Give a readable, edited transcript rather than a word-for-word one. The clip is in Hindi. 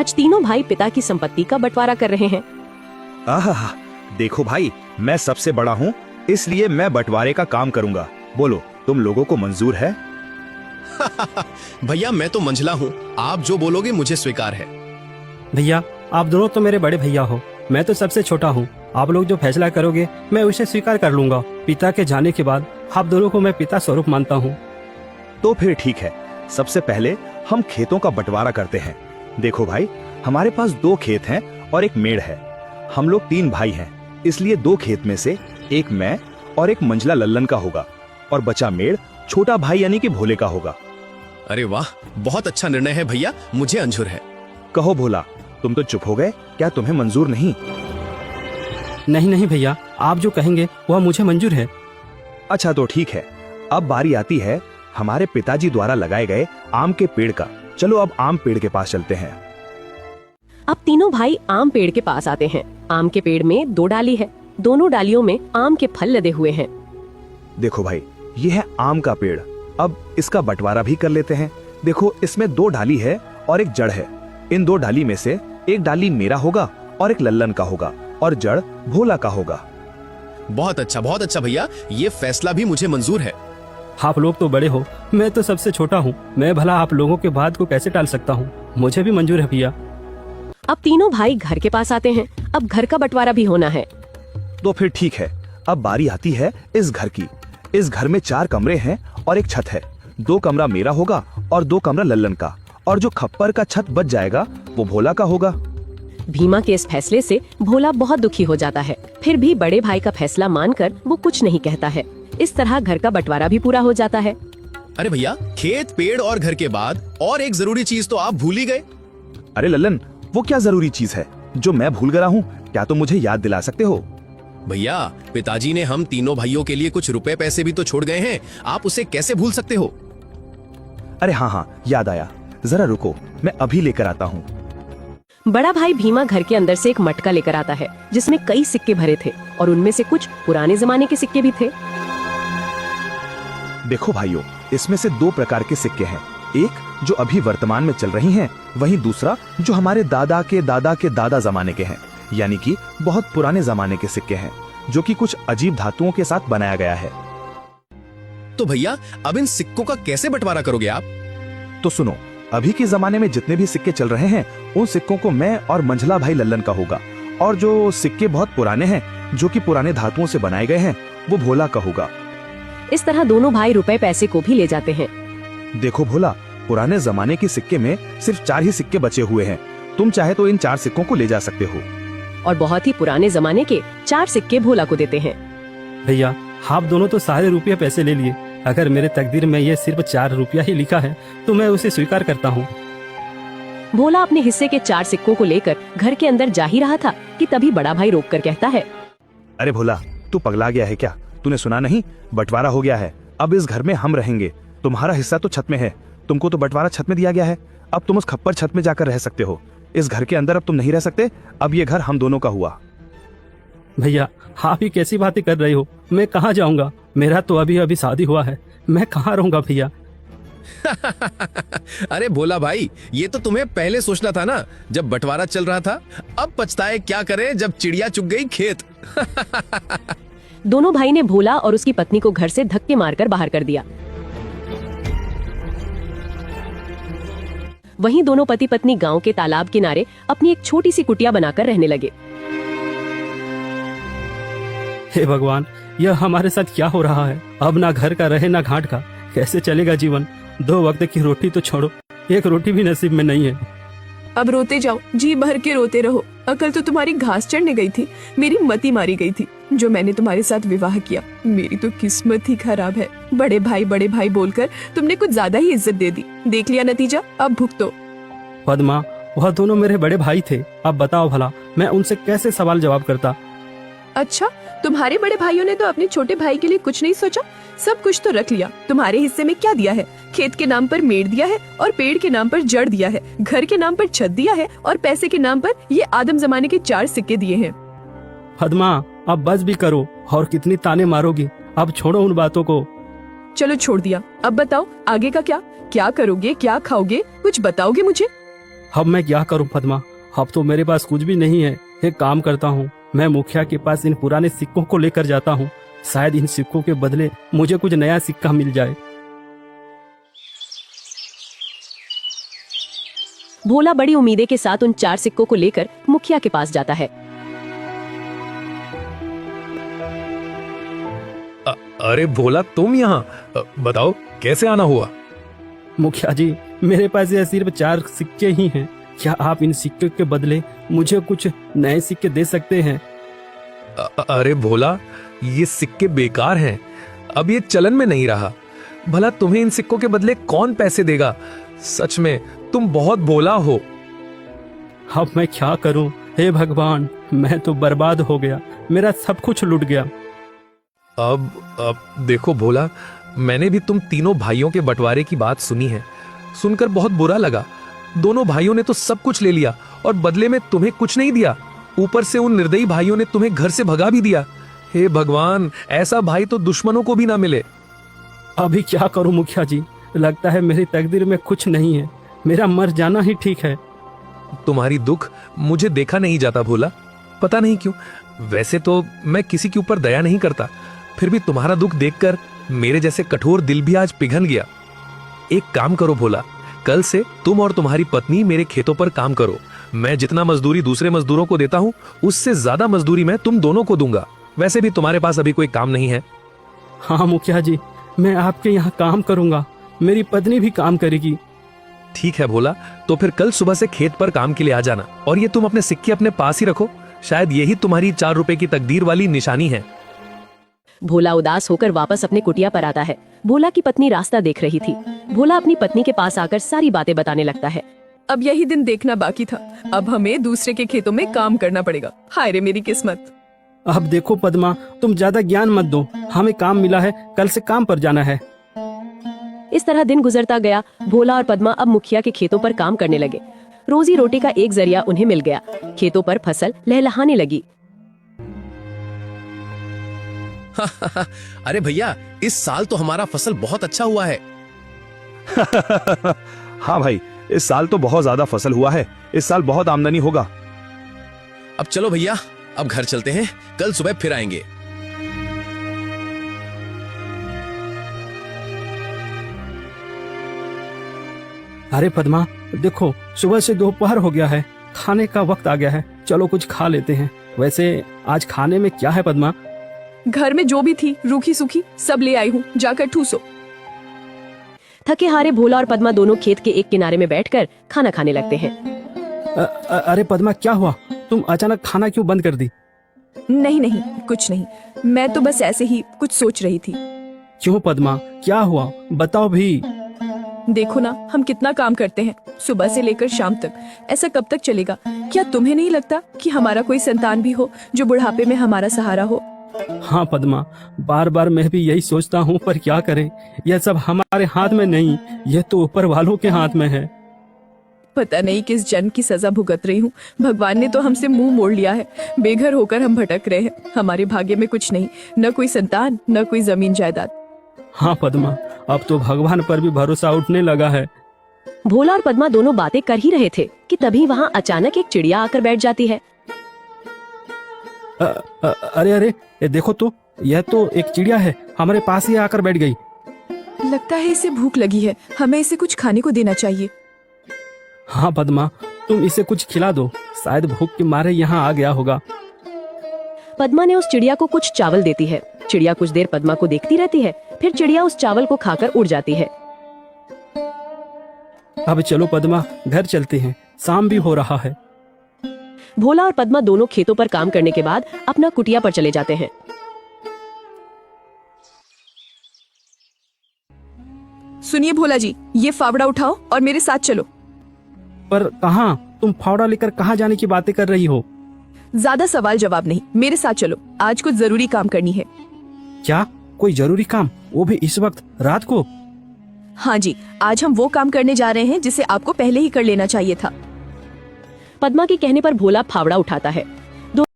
आज तीनों भाई पिता की संपत्ति का बंटवारा कर रहे हैं। आहा, देखो भाई, मैं सबसे बड़ा हूँ, इसलिए मैं बंटवारे का काम करूँगा। बोलो, तुम लोगों को मंजूर है? भैया मैं तो मंझला हूँ, आप जो बोलोगे मुझे स्वीकार है। भैया आप दोनों तो मेरे बड़े भैया हो, मैं तो सबसे छोटा हूँ। आप लोग जो फैसला करोगे मैं उसे स्वीकार कर लूंगा। पिता के जाने के बाद आप दोनों को मैं पिता स्वरूप मानता हूँ। तो फिर ठीक है, सबसे पहले हम खेतों का बंटवारा करते हैं। देखो भाई, हमारे पास 2 खेत हैं और एक मेड़ है। हम लोग 3 भाई हैं, इसलिए 2 खेत में से एक मैं और एक मंझला लल्लन का होगा और बचा मेड़ छोटा भाई यानी कि भोले का होगा। अरे वाह, बहुत अच्छा निर्णय है भैया, मुझे मंजूर है। कहो भोला, तुम तो चुप हो गए, क्या तुम्हें मंजूर नहीं? नहीं नहीं भैया, आप जो कहेंगे वह मुझे मंजूर है। अच्छा तो ठीक है, अब बारी आती है हमारे पिताजी द्वारा लगाए गए आम के पेड़ का। चलो अब आम पेड़ के पास चलते हैं। अब तीनों भाई आम पेड़ के पास आते हैं। आम के पेड़ में 2 डाली है, दोनों डालियों में आम के फल लदे हुए हैं। देखो भाई, ये है आम का पेड़। अब इसका बंटवारा भी कर लेते हैं। देखो, इसमें 2 डाली है और एक जड़ है। इन 2 डाली में से एक डाली मेरा होगा और एक लल्लन का होगा और जड़ भोला का होगा। बहुत अच्छा भैया, ये फैसला भी मुझे मंजूर है। आप लोग तो बड़े हो, मैं तो सबसे छोटा हूँ। मैं भला आप लोगों के बात को कैसे टाल सकता हूँ? मुझे भी मंजूर है भैया। अब तीनों भाई घर के पास आते हैं। अब घर का बंटवारा भी होना है। तो फिर ठीक है, अब बारी आती है इस घर की। इस घर में 4 कमरे हैं और एक छत है। 2 कमरा मेरा होगा और 2 कमरा लल्लन का, और जो खप्पर का छत बच जाएगा वो भोला का होगा। भीमा के इस फैसले से भोला बहुत दुखी हो जाता है। फिर भी बड़े भाई का फैसला मानकर वो कुछ नहीं कहता है। इस तरह घर का बंटवारा भी पूरा हो जाता है। अरे भैया, खेत, पेड़ और घर के बाद और एक जरूरी चीज तो आप भूल ही गए। अरे लल्लन, वो क्या जरूरी चीज है जो मैं भूल गया हूँ? क्या तुम मुझे याद दिला सकते हो? भैया, पिताजी ने हम तीनों भाइयों के लिए कुछ रुपए पैसे भी तो छोड़ गए हैं, आप उसे कैसे भूल सकते हो? अरे हाँ, याद आया, जरा रुको, मैं अभी लेकर आता हूँ। बड़ा भाई भीमा घर के अंदर से एक मटका लेकर आता है जिसमें कई सिक्के भरे थे और उनमें से कुछ पुराने जमाने के सिक्के भी थे। देखो भाइयों, इसमें से 2 प्रकार के सिक्के हैं। एक जो अभी वर्तमान में चल रही हैं, वहीं दूसरा जो हमारे दादा के दादा जमाने के हैं, यानी कि बहुत पुराने जमाने के सिक्के हैं, जो कि कुछ अजीब धातुओं के साथ बनाया गया है। तो भैया, अब इन सिक्कों का कैसे बंटवारा करोगे आप? तो सुनो, अभी के जमाने में जितने भी सिक्के चल रहे हैं, उन सिक्कों को मैं और मंझला भाई लल्लन का होगा, और जो सिक्के बहुत पुराने हैं, जो कि पुराने धातुओं से बनाए गए हैं, वो भोला का होगा। इस तरह दोनों भाई रुपए पैसे को भी ले जाते हैं। देखो भोला, पुराने जमाने के सिक्के में सिर्फ 4 ही सिक्के बचे हुए हैं। तुम चाहे तो इन 4 सिक्कों को ले जा सकते हो। और बहुत ही पुराने जमाने के 4 सिक्के भोला को देते हैं। भैया आप दोनों तो सारे रुपये पैसे ले लिए। अगर मेरे तकदीर में ये सिर्फ 4 रुपया ही लिखा है तो मैं उसे स्वीकार करता हूँ। भोला अपने हिस्से के 4 सिक्कों को लेकर घर के अंदर जा ही रहा था कि तभी बड़ा भाई रोककर कहता है, अरे भोला, तू पगला गया है क्या? तूने सुना नहीं? बंटवारा हो गया है। अब इस घर में हम रहेंगे। तुम्हारा हिस्सा तो छत में है, तुमको तो बंटवारा छत में दिया गया है। अब तुम उस खप्पर छत में जाकर रह सकते हो। इस घर के अंदर अब तुम नहीं रह सकते। अब ये घर हम दोनों का हुआ। भैया आप ही कैसी बातें कर रहे हो? मैं कहाँ जाऊँगा? मेरा तो अभी अभी शादी हुआ है, मैं कहाँ रहूँगा भैया? अरे भोला भाई, ये तो तुम्हें पहले सोचना था ना, जब बंटवारा चल रहा था। अब पछताए क्या करें जब चिड़िया चुग गई खेत। दोनों भाई ने भोला और उसकी पत्नी को घर से धक्के मारकर बाहर कर दिया। वहीं दोनों पति पत्नी गांव के तालाब किनारे अपनी एक छोटी सी कुटिया बनाकर रहने लगे। हे भगवान, यह हमारे साथ क्या हो रहा है? अब ना घर का रहे ना घाट का, कैसे चलेगा जीवन? 2 वक्त की रोटी तो छोड़ो, एक रोटी भी नसीब में नहीं है। अब रोते जाओ, जी भर के रोते रहो। अकल तो तुम्हारी घास चढ़ने गई थी, मेरी मती मारी गई थी जो मैंने तुम्हारे साथ विवाह किया। मेरी तो किस्मत ही खराब है। बड़े भाई बोलकर तुमने कुछ ज्यादा ही इज्जत दे दी। देख लिया नतीजा, अब भुगतो। पद्मा, वह दोनों मेरे बड़े भाई थे। अब बताओ भला मैं उनसे कैसे सवाल जवाब करता? अच्छा, तुम्हारे बड़े भाइयों ने तो अपने छोटे भाई के लिए कुछ नहीं सोचा? सब कुछ तो रख लिया। तुम्हारे हिस्से में क्या दिया है? खेत के नाम पर मेड़ दिया है और पेड़ के नाम पर जड़ दिया है, घर के नाम पर छत दिया है और पैसे के नाम पर ये आदम जमाने के 4 सिक्के दिए हैं। पद्मा, अब बस भी करो, और कितनी ताने मारोगी? अब छोड़ो उन बातों को। चलो छोड़ दिया, अब बताओ आगे का क्या? क्या करोगे, क्या खाओगे? कुछ बताओगे मुझे? अब मैं क्या करूं पद्मा, अब तो मेरे पास कुछ भी नहीं है। एक काम करता हूं, मैं मुखिया के पास इन पुराने सिक्कों को लेकर जाता हूं। शायद इन सिक्कों के बदले मुझे कुछ नया सिक्का मिल जाए। भोला बड़ी उम्मीदें के साथ उन 4 सिक्कों को लेकर मुखिया के पास जाता है। अरे भोला, तुम यहाँ? बताओ कैसे आना हुआ? मुखिया जी, मेरे पास ये सिर्फ 4 सिक्के ही हैं। क्या आप इन सिक्के के बदले मुझे कुछ नए सिक्के दे सकते हैं? अरे भोला, ये सिक्के बेकार हैं, अब ये चलन में नहीं रहा। भला तुम्हें इन सिक्कों के बदले कौन पैसे देगा? सच में तुम बहुत भोला हो। अब मैं क्या करूं? हे भगवान, मैं तो बर्बाद हो गया, मेरा सब कुछ लुट गया। अब देखो भोला, मैंने भी तुम तीनों भाइयों के बंटवारे की बात सुनी है। सुनकर बहुत बुरा लगा। दोनों भाइयों ने तो सब कुछ ले लिया और बदले में तुम्हें कुछ नहीं दिया। ऊपर से उन निर्दयी भाइयों ने तुम्हें घर से भगा भी दिया। हे भगवान, ऐसा भाई तो दुश्मनों को भी ना मिले। अभी क्या करूं मुखिया जी? लगता है मेरी तकदीर में कुछ नहीं है, मेरा मर जाना ही ठीक है। तुम्हारी दुख मुझे देखा नहीं जाता भोला, पता नहीं क्यों। वैसे तो मैं किसी के ऊपर दया नहीं करता, फिर भी तुम्हारा दुख देखकर मेरे जैसे कठोर दिल भी आज पिघल गया। एक काम करो भोला, कल से तुम और तुम्हारी पत्नी मेरे खेतों पर काम करो। मैं जितना मजदूरी दूसरे मजदूरों को देता हूँ, उससे ज्यादा मजदूरी मैं तुम दोनों को दूंगा। वैसे भी तुम्हारे पास अभी कोई काम नहीं है। हाँ मुखिया जी, मैं आपके यहाँ काम करूंगा, मेरी पत्नी भी काम करेगी। ठीक है भोला, तो फिर कल सुबह से खेत पर काम के लिए आ जाना। और ये तुम अपने सिक्के अपने पास ही रखो, शायद यही तुम्हारी 4 रुपए की तकदीर वाली निशानी है। भोला उदास होकर वापस अपने कुटिया पर आता है। भोला की पत्नी रास्ता देख रही थी। भोला अपनी पत्नी के पास आकर सारी बातें बताने लगता है। अब यही दिन देखना बाकी था, अब हमें दूसरे के खेतों में काम करना पड़ेगा। हाय रे मेरी किस्मत। अब देखो पद्मा, तुम ज्यादा ज्ञान मत दो, हमें काम मिला है, कल से काम पर जाना है। इस तरह दिन गुजरता गया। भोला और पद्मा अब मुखिया के खेतों पर काम करने लगे। रोजी रोटी का एक जरिया उन्हें मिल गया। खेतों पर फसल लहलहाने लगी। अरे भैया, इस साल तो हमारा फसल बहुत अच्छा हुआ है। हाँ भाई, इस साल तो बहुत ज्यादा फसल हुआ है। इस साल बहुत आमदनी होगा। अब चलो भैया, अब घर चलते हैं, कल सुबह फिर आएंगे। अरे पद्मा, देखो सुबह से दोपहर हो गया है, खाने का वक्त आ गया है, चलो कुछ खा लेते हैं। वैसे आज खाने में क्या है पद्मा? घर में जो भी थी रूखी सूखी सब ले आई हूँ, जाकर ठूसो। थके हारे भोला और पद्मा दोनों खेत के एक किनारे में बैठकर खाना खाने लगते हैं। अरे पद्मा, क्या हुआ? तुम अचानक खाना क्यों बंद कर दी? नहीं नहीं, कुछ नहीं, मैं तो बस ऐसे ही कुछ सोच रही थी। क्यों पद्मा, क्या हुआ? बताओ भी। देखो ना, हम कितना काम करते हैं सुबह से लेकर शाम तक। ऐसा कब तक चलेगा? क्या तुम्हें नहीं लगता कि हमारा कोई संतान भी हो जो बुढ़ापे में हमारा सहारा हो? हाँ पद्मा, बार बार मैं भी यही सोचता हूँ, पर क्या करें, यह सब हमारे हाथ में नहीं, यह तो ऊपर वालों के हाथ में है। पता नहीं किस जन्म की सजा भुगत रही हूँ। भगवान ने तो हमसे मुंह मोड़ लिया है। बेघर होकर हम भटक रहे हैं। हमारे भाग्य में कुछ नहीं, न कोई संतान, न कोई जमीन जायदाद। हाँ पद्मा, अब तो भगवान पर भी भरोसा उठने लगा है। भोला और पद्मा दोनों बातें कर ही रहे थे कि तभी वहाँ अचानक एक चिड़िया आकर बैठ जाती है। अरे अरे, ये देखो तो, यह तो एक चिड़िया है, हमारे पास ही आकर बैठ गई। लगता है इसे भूख लगी है, हमें इसे कुछ खाने को देना चाहिए। हाँ पद्मा, तुम इसे कुछ खिला दो, शायद भूख के मारे यहाँ आ गया होगा। पद्मा ने उस चिड़िया को कुछ चावल देती है। चिड़िया कुछ देर पद्मा को देखती रहती है, फिर चिड़िया उस चावल को खाकर उड़ जाती है। अब चलो पद्मा, घर चलते हैं, शाम भी हो रहा है। भोला और पद्मा दोनों खेतों पर काम करने के बाद अपना कुटिया पर चले जाते हैं। सुनिए भोला जी, ये फावड़ा उठाओ और मेरे साथ चलो। पर कहाँ? तुम फावड़ा लेकर कहाँ जाने की बातें कर रही हो? ज्यादा सवाल जवाब नहीं, मेरे साथ चलो, आज कुछ जरूरी काम करनी है। क्या? कोई जरूरी काम? वो भी इस वक्त रात को? हाँ जी, आज हम वो काम करने जा रहे हैं जिसे आपको पहले ही कर लेना चाहिए था। पद्मा के कहने पर भोला फावड़ा उठाता है।